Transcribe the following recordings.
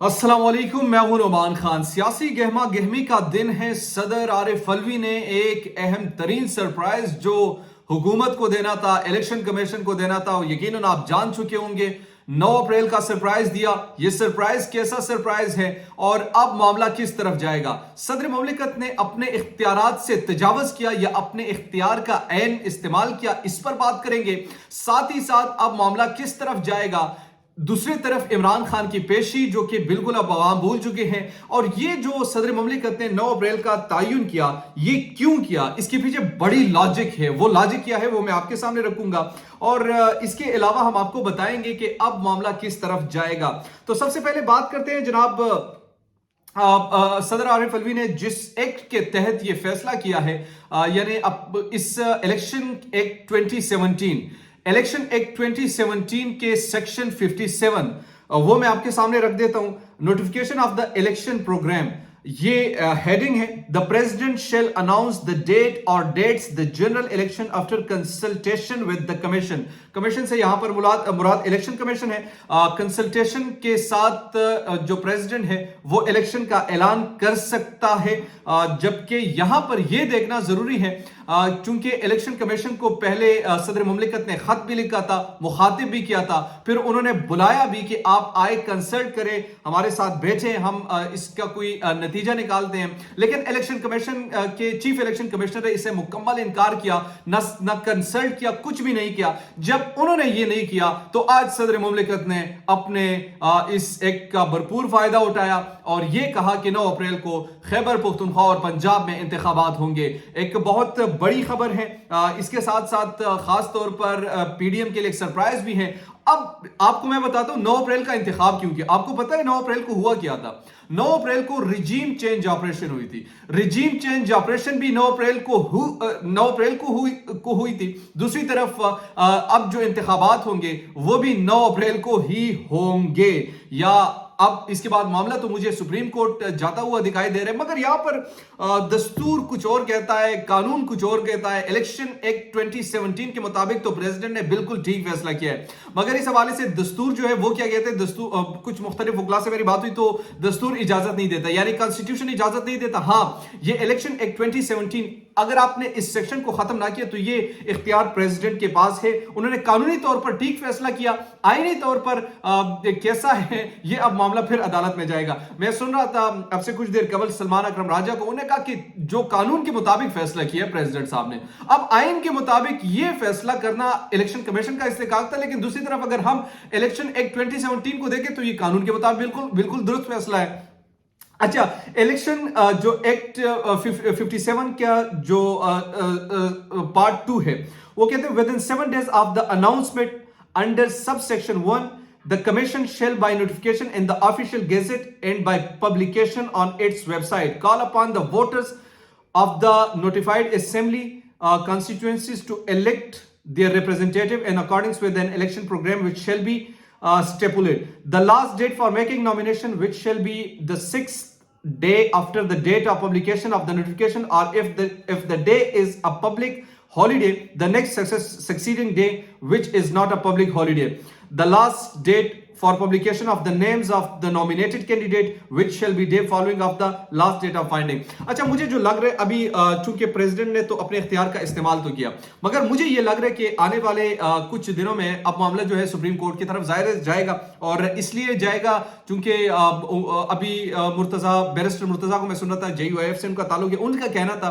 अस्सलाम वालेकुम, मैं हूं नुमान खान। सियासी गहमा गहमी का दिन है। सदर आरिफ अलवी ने एक अहम तरीन सरप्राइज जो हुकूमत को देना था, इलेक्शन कमीशन को देना था, यकीनन आप जान चुके होंगे। 9 अप्रैल का सरप्राइज दिया। ये सरप्राइज कैसा सरप्राइज है और अब मामला किस तरफ जाएगा? सदर मुमलिकत ने अपने इख्तियारात से तजावुज किया या अपने इख्तियार का ऐन इस्तेमाल किया, इस पर बात करेंगे। साथ ही साथ अब मामला किस तरफ जाएगा। दूसरी तरफ इमरान खान की पेशी जो कि बिल्कुल अब आवाम भूल चुके हैं। और ये जो सदर मुमलिकत ने 9 अप्रैल का तयन किया, ये क्यों किया, इसके पीछे बड़ी लॉजिक है। वो लॉजिक क्या है वो मैं आपके सामने रखूंगा और इसके अलावा हम आपको बताएंगे कि अब मामला किस तरफ जाएगा। तो सबसे पहले बात करते हैं जनाब, सदर आरिफ अलवी ने जिस एक्ट के तहत ये फैसला किया है, यानी अब इस इलेक्शन एक्ट 2017, इलेक्शन एक्ट 2017 के सेक्शन 57, वो मैं आपके सामने रख देता हूं। Notification of the election programme, ये हेडिंग है, the president shall announce the date और dates the general election after consultation with the commission. Commission से यहां पर मुराद इलेक्शन कमीशन है। कंसल्टेशन के साथ जो प्रेसिडेंट है वो इलेक्शन का ऐलान कर सकता है। जबकि यहां पर यह देखना जरूरी है क्योंकि इलेक्शन कमीशन को पहले सदर मुमलिकत ने खत भी लिखा था, मुखातिब भी किया था, फिर उन्होंने बुलाया भी कि आप आए, कंसल्ट करें, हमारे साथ बैठे, हम इसका कोई नतीजा निकालते हैं। लेकिन इलेक्शन कमीशन के चीफ इलेक्शन कमिश्नर ने इसे मुकम्मल इनकार किया, न कंसल्ट किया, कुछ भी नहीं किया। जब उन्होंने ये नहीं किया तो आज सदर मुमलिकत ने अपने इस एक्ट का भरपूर फायदा उठाया और ये कहा कि 9 अप्रैल को खैबर पख्तूनख्वा और पंजाब में इंतखाबात होंगे। एक बहुत बड़ी खबर है। इसके साथ साथ खास तौर पर पीडीएम के लिए एक सरप्राइज भी है। अब आपको मैं बताता हूं 9 अप्रैल का इंतखाब क्यों किया। आपको पता है 9 अप्रैल को हुआ क्या था? 9 अप्रैल को रिजीम चेंज ऑपरेशन हुई थी। रिजीम चेंज ऑपरेशन भी 9 अप्रैल को हुई थी। दूसरी तरफ अब जो इंतखाबात होंगे वो भी 9 अप्रैल को ही होंगे। या अब इसके बाद मामला तो मुझे सुप्रीम कोर्ट जाता हुआ दिखाई दे रहा है, मगर यहां पर दस्तूर कुछ और कहता है, कानून कुछ और कहता है। इलेक्शन एक्ट 2017 के मुताबिक तो प्रेसिडेंट ने बिल्कुल ठीक फैसला किया है, मगर इस हवाले से दस्तूर जो है वो क्या कहते हैं, दस्तूर कुछ मुख्तलिफ वकला से मेरी बात हुई तो दस्तूर इजाजत नहीं देता, यानी कॉन्स्टिट्यूशन इजाजत नहीं देता। हाँ, ये इलेक्शन एक्ट 2017 अगर आपने इस सेक्शन को खत्म ना किया तो ये इख्तियार प्रेसिडेंट के पास है। उन्होंने कानूनी तौर पर ठीक फैसला किया, आईनी तौर पर कैसा है ये अब मामला फिर अदालत में जाएगा। मैं सुन रहा था अब से कुछ देर कबल सलमान अकरम राजा को, उन्होंने कहा कि जो कानून के मुताबिक फैसला किया प्रेसिडेंट साहब ने, अब आइन के मुताबिक ये फैसला करना इलेक्शन कमीशन का इस्तेकाक था। लेकिन दूसरी तरफ अगर हम इलेक्शन एक्ट 2017 को देखें तो ये कानून के मुताबिक बिल्कुल दुरुस्त फैसला है। अच्छा, इलेक्शन जो एक्ट 57 का जो पार्ट 2 है वो कहते हैं with in 7 days of the announcement under sub section 1 the commission shall by notification in the official gazette and by publication on its website call upon the voters of the notified assembly constituencies to elect their representative in accordance with an election program which shall be stipulated. The last date for making nomination which shall be the 6th day after the date of publication of the notification, or if the day is a public holiday, the next succeeding day which is not a public holiday. The last date for publication of the names of the nominated candidate which shall be day following of the last date of finding. अच्छा, मुझे जो लग रहा है अभी चूंकि president ने तो अपने इख्तियार का इस्तेमाल तो किया, मगर मुझे ये लग रहा है कि आने वाले कुछ दिनों में अब मामला जो है सुप्रीम कोर्ट की तरफ जाएगा। और इसलिए जाएगा क्योंकि अभी बैरिस्टर मुर्तजा को मैं सुन रहा था, JUIF से उनका ताल्लुक है। उनका कहना था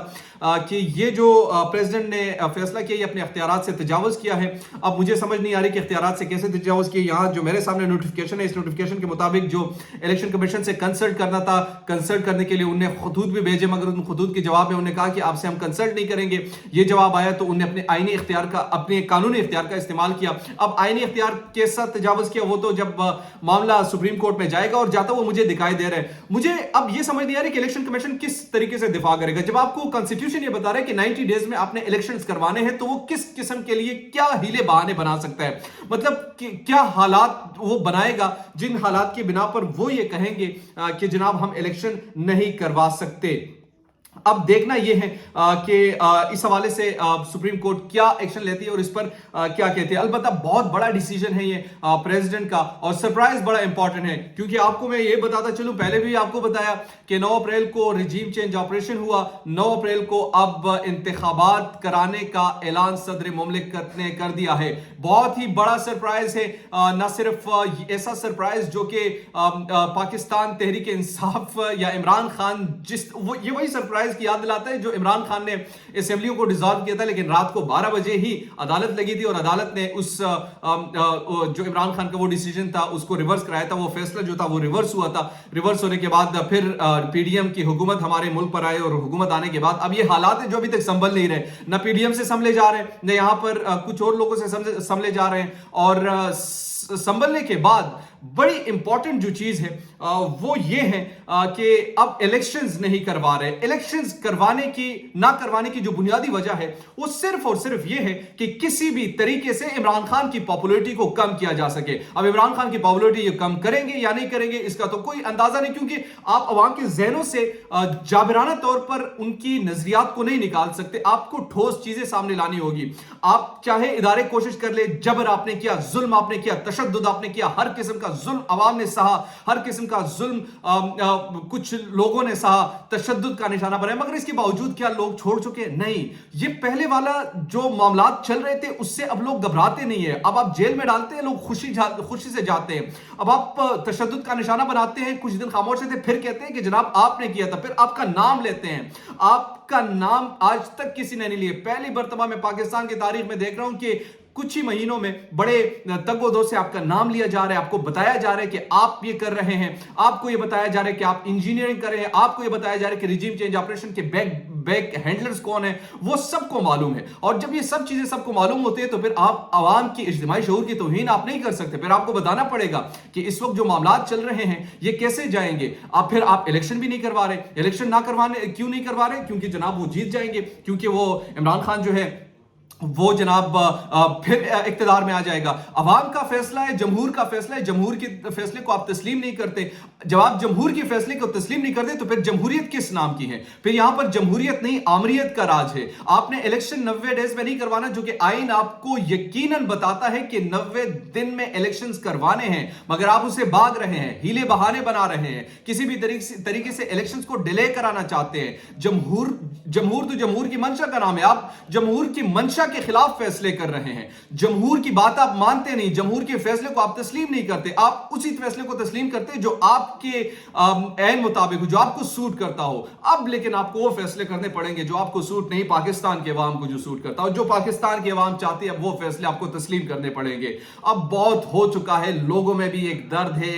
कि ये जो प्रेसिडेंट ने फैसला किया ये अपने इख्तियारात से तजावुज किया है। अब मुझे समझ नहीं आ रही कि इख्तियारात से कैसे तजावुज किया। यहाँ जो मेरे सामने नोटिफिकेशन है, इस नोटिफिकेशन के मुताबिक जो इलेक्शन कमीशन से कंसल्ट करना था, कंसल्ट करने के लिए उन्हें खतूत भी भेजे, मगर उन खतूत के जवाब में उन्होंने कहा कि आपसे हम कंसल्ट नहीं करेंगे। ये जवाब आया तो उन्हें अपने आईनी इख्तियार का, अपने कानूनी इख्तियार का इस्तेमाल किया। अब आईनी इख्तियार के साथ तजावुज किया वो तो जब मामला सुप्रीम कोर्ट में जाएगा और जाता वो मुझे दिखाई दे रहा है। मुझे अब ये समझ नहीं आ रही कि इलेक्शन कमीशन किस तरीके से दिफा करेगा। जब आपको कॉन्स्टिट्यूशन ये बता रहा है कि 90 डेज में आपने इलेक्शंस करवाने हैं, तो वो किस किस्म के लिए क्या हीले बहाने बना सकता है? मतलब क्या हालात वो बनाएगा जिन हालात की बिना पर वो ये कहेंगे कि जनाब हम इलेक्शन नहीं करवा सकते। अब देखना यह है कि इस हवाले से सुप्रीम कोर्ट क्या एक्शन लेती है और इस पर क्या कहती है। अलबत्ता बहुत बड़ा डिसीजन है ये प्रेसिडेंट का, और सरप्राइज बड़ा इंपॉर्टेंट है, क्योंकि आपको मैं ये बताता चलूं, पहले भी आपको बताया कि 9 अप्रैल को रिजीम चेंज ऑपरेशन हुआ। 9 अप्रैल को अब इंतखाबात कराने का ऐलान सदर मुमलिकत ने कर दिया है। बहुत ही बड़ा सरप्राइज है, न सिर्फ ऐसा सरप्राइज जो कि पाकिस्तान तहरीक इंसाफ या इमरान खान ये वही सरप्राइज की याद दिलाता है जो इमरान खान ने असेंबलियों को डिसॉल्व किया था, लेकिन रात को 12 बजे ही अदालत लगी थी और अदालत ने उस जो इमरान खान का वो डिसीजन था उसको रिवर्स कराया था। वो फैसला जो था वो रिवर्स हुआ था। रिवर्स होने के बाद फिर पीडीएम की हुकूमत हमारे मुल्क पर आए और हुकूमत आने के बाद अब ये हालात है जो अभी तक संभल नहीं रहे, न पीडीएम से संभले जा रहे हैं, न यहां पर कुछ और लोगों से संभले जा रहे हैं। और संभलने के बाद बड़ी इंपॉर्टेंट जो चीज है वो ये है कि अब इलेक्शंस नहीं करवा रहे। इलेक्शंस ना करवाने की जो बुनियादी वजह है वो सिर्फ और सिर्फ ये है कि किसी भी तरीके से इमरान खान की पॉपुलैरिटी को कम किया जा सके। अब इमरान खान की पॉपुलैरिटी ये कम करेंगे या नहीं करेंगे इसका तो कोई अंदाजा नहीं, क्योंकि आप अवाम के जहनों से जाबिराना तौर पर उनकी नजरियात को नहीं निकाल सकते। आपको ठोस चीजें सामने लानी होगी। आप चाहे इदारे कोशिश कर ले, जबर आपने किया, जुल्म आपने किया, तशद्दुद आपने किया, हर किस्म का जुल्म अवाम ने सहा, हर किस्म का जुल्म कुछ लोगों ने सहा, तशद्दुद का निशाना बनाया, मगर इसके बावजूद क्या लोग छोड़ चुके? नहीं। ये पहले वाला जो मामलात चल रहे थे उससे अब लोग घबराते नहीं है। अब आप जेल में डालते हैं, लोग खुशी से जाते हैं। अब आप तशद्दुद का निशाना बनाते हैं, कुछ दिन खामोश थे, फिर कहते हैं कि जनाब आपने किया था, फिर आपका नाम लेते हैं। आपका नाम आज तक किसी ने नहीं लिया। पहली मर्तबा मैं पाकिस्तान की तारीख में देख रहा हूं कि कुछ ही महीनों में बड़े तगोदो से आपका नाम लिया जा रहा है, आपको बताया जा रहा है कि आप ये कर रहे हैं, आपको ये बताया जा रहा है कि आप इंजीनियरिंग कर रहे हैं, आपको ये बताया जा रहा है कि रिजीम चेंज ऑपरेशन के बैक हैंडलर्स कौन है, वो सबको मालूम है। और जब ये सब चीजें सबको मालूम होती है तो फिर आप आवाम की इज्तिमाई शऊर की तौहीन आप नहीं कर सकते। फिर आपको बताना पड़ेगा कि इस वक्त जो मामलात चल रहे हैं ये कैसे जाएंगे। फिर आप इलेक्शन भी नहीं करवा रहे। इलेक्शन ना करवाने क्यों नहीं करवा रहे? क्योंकि जनाब वो जीत जाएंगे, क्योंकि वो इमरान खान जो है वो जनाब फिर इक्तदार में आ जाएगा। अवाम का फैसला है, जमहूर का फैसला है, जमहूर के फैसले को आप तस्लीम नहीं करते। जब आप जमहूर के फैसले को तस्लीम नहीं करते तो फिर जमहूरियत किस नाम की है? फिर यहां पर जमहूरियत नहीं आमरीयत का राज है। आपने इलेक्शन 90 डेज में नहीं करवाना, जो कि आईन आपको यकीनन बताता है कि 90 दिन में इलेक्शंस करवाने हैं, मगर आप उसे भाग रहे हैं, हीले बहाने बना रहे हैं, किसी भी तरीके से इलेक्शंस को डिले कराना चाहते हैं। जमहूर तो जमहूर की मंशा का नाम है। आप जमहूर की मंशा के खिलाफ फैसले कर रहे हैं। जमहूर की बात आप मानते नहीं, जमहूर के फैसले को आप तस्लीम नहीं करते। आप उसी फैसले को तस्लीम करते जो आपके ऐन मुताबिक हो, जो आपको सूट करता हो। अब लेकिन आपको वो फैसले करने पड़ेंगे जो आपको सूट नहीं, पाकिस्तान के अवाम को जो सूट करता हो, जो पाकिस्तान की अवाम चाहती है, अब वो फैसले आपको तस्लीम करने पड़ेंगे। अब बहुत हो चुका है, लोगों में भी एक दर्द है,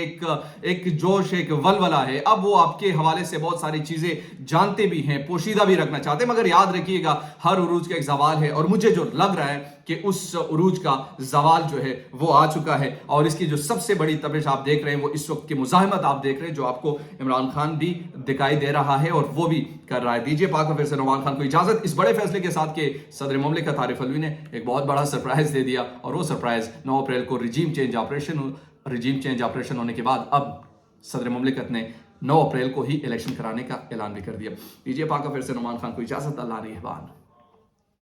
एक जोश है, एक वलवला है। अब वो आपके हवाले से बहुत सारी चीजें जानते भी हैं, पोशीदा भी रखना चाहते हैं, मगर याद रखिएगा हर उरूज का एक सवाल है, और मुझे जो लग रहा है कि उस उरूज का जवाल जो है वो आ चुका है। और इसकी जो सबसे बड़ी तपिश आप देख रहे हैं वो इस वक्त की मुजाहिमत आप देख रहे हैं, जो आपको इमरान खान भी दिखाई दे रहा है और वो भी कर रहा है। दीजिए पाक फिर से इमरान खान को इजाजत इस बड़े फैसले के साथ के सदर मुमलिकत आरिफ अलवी ने एक बहुत बड़ा सरप्राइज दे दिया, और वो सरप्राइज 9 अप्रैल को रिजीम चेंज ऑपरेशन होने के बाद अब सदर मुमलिकत ने 9 अप्रैल को ही इलेक्शन कराने का ऐलान भी कर दिया। दीजिए पाक फिर से इमरान खान को इजाजत। अल्लाह निगहबान।